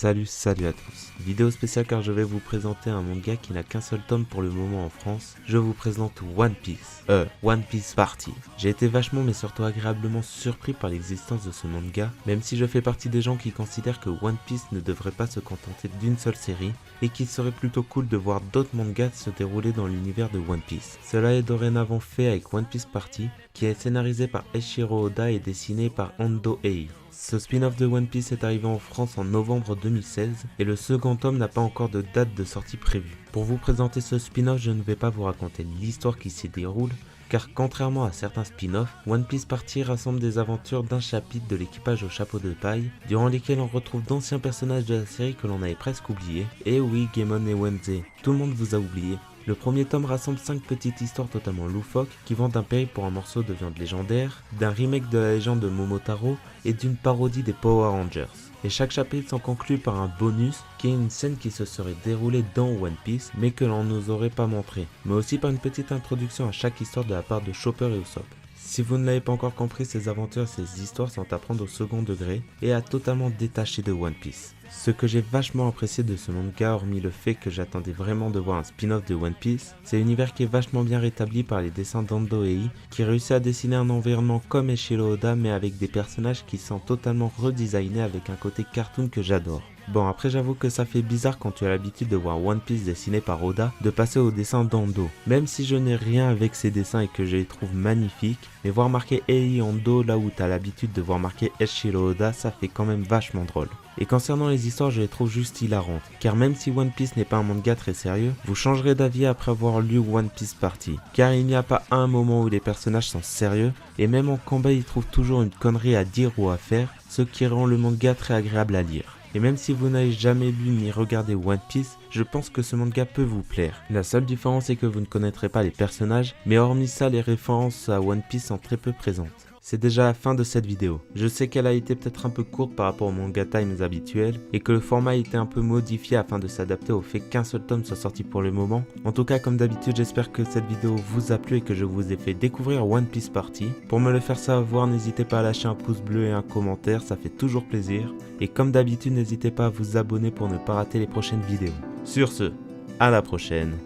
Salut à tous. Vidéo spéciale car je vais vous présenter un manga qui n'a qu'un seul tome pour le moment en France. Je vous présente One Piece. One Piece Party. J'ai été vachement mais surtout agréablement surpris par l'existence de ce manga, même si je fais partie des gens qui considèrent que One Piece ne devrait pas se contenter d'une seule série et qu'il serait plutôt cool de voir d'autres mangas se dérouler dans l'univers de One Piece. Cela est dorénavant fait avec One Piece Party, qui est scénarisé par Eiichiro Oda et dessiné par Ando Ei. Ce spin-off de One Piece est arrivé en France en novembre 2016 et le second tome n'a pas encore de date de sortie prévue. Pour vous présenter ce spin-off, je ne vais pas vous raconter l'histoire qui s'y déroule, car contrairement à certains spin-offs, One Piece Party rassemble des aventures d'un chapitre de l'équipage au chapeau de paille, durant lesquels on retrouve d'anciens personnages de la série que l'on avait presque oubliés. Et oui, Gaemon et Wednesday, tout le monde vous a oublié. Le premier tome rassemble 5 petites histoires totalement loufoques qui vont d'un périple pour un morceau de viande légendaire, d'un remake de la légende de Momotaro et d'une parodie des Power Rangers. Et chaque chapitre sont conclus par un bonus qui est une scène qui se serait déroulée dans One Piece mais que l'on nous aurait pas montré, mais aussi par une petite introduction à chaque histoire de la part de Chopper et Usopp. Si vous ne l'avez pas encore compris, ces aventures et ces histoires sont à prendre au second degré et à totalement détacher de One Piece. Ce que j'ai vachement apprécié de ce manga, hormis le fait que j'attendais vraiment de voir un spin-off de One Piece, c'est l'univers qui est vachement bien rétabli par les dessins d'Ando Ei, qui réussit à dessiner un environnement comme Eiichiro Oda mais avec des personnages qui sont totalement redesignés avec un côté cartoon que j'adore. Bon, après j'avoue que ça fait bizarre quand tu as l'habitude de voir One Piece dessiné par Oda, de passer au dessin d'Ando. Même si je n'ai rien avec ces dessins et que je les trouve magnifiques, mais voir marqué Ei Ando là où tu as l'habitude de voir marqué Eiichiro Oda, ça fait quand même vachement drôle. Et concernant les histoires, je les trouve juste hilarantes, car même si One Piece n'est pas un manga très sérieux, vous changerez d'avis après avoir lu One Piece Party, car il n'y a pas un moment où les personnages sont sérieux, et même en combat ils trouvent toujours une connerie à dire ou à faire, ce qui rend le manga très agréable à lire. Et même si vous n'avez jamais lu ni regardé One Piece, je pense que ce manga peut vous plaire. La seule différence est que vous ne connaîtrez pas les personnages, mais hormis ça, les références à One Piece sont très peu présentes. C'est déjà la fin de cette vidéo. Je sais qu'elle a été peut-être un peu courte par rapport au manga times habituel et que le format a été un peu modifié afin de s'adapter au fait qu'un seul tome soit sorti pour le moment. En tout cas, comme d'habitude, j'espère que cette vidéo vous a plu et que je vous ai fait découvrir One Piece Party. Pour me le faire savoir, n'hésitez pas à lâcher un pouce bleu et un commentaire, ça fait toujours plaisir. Et comme d'habitude, n'hésitez pas à vous abonner pour ne pas rater les prochaines vidéos. Sur ce, à la prochaine.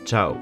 Ciao.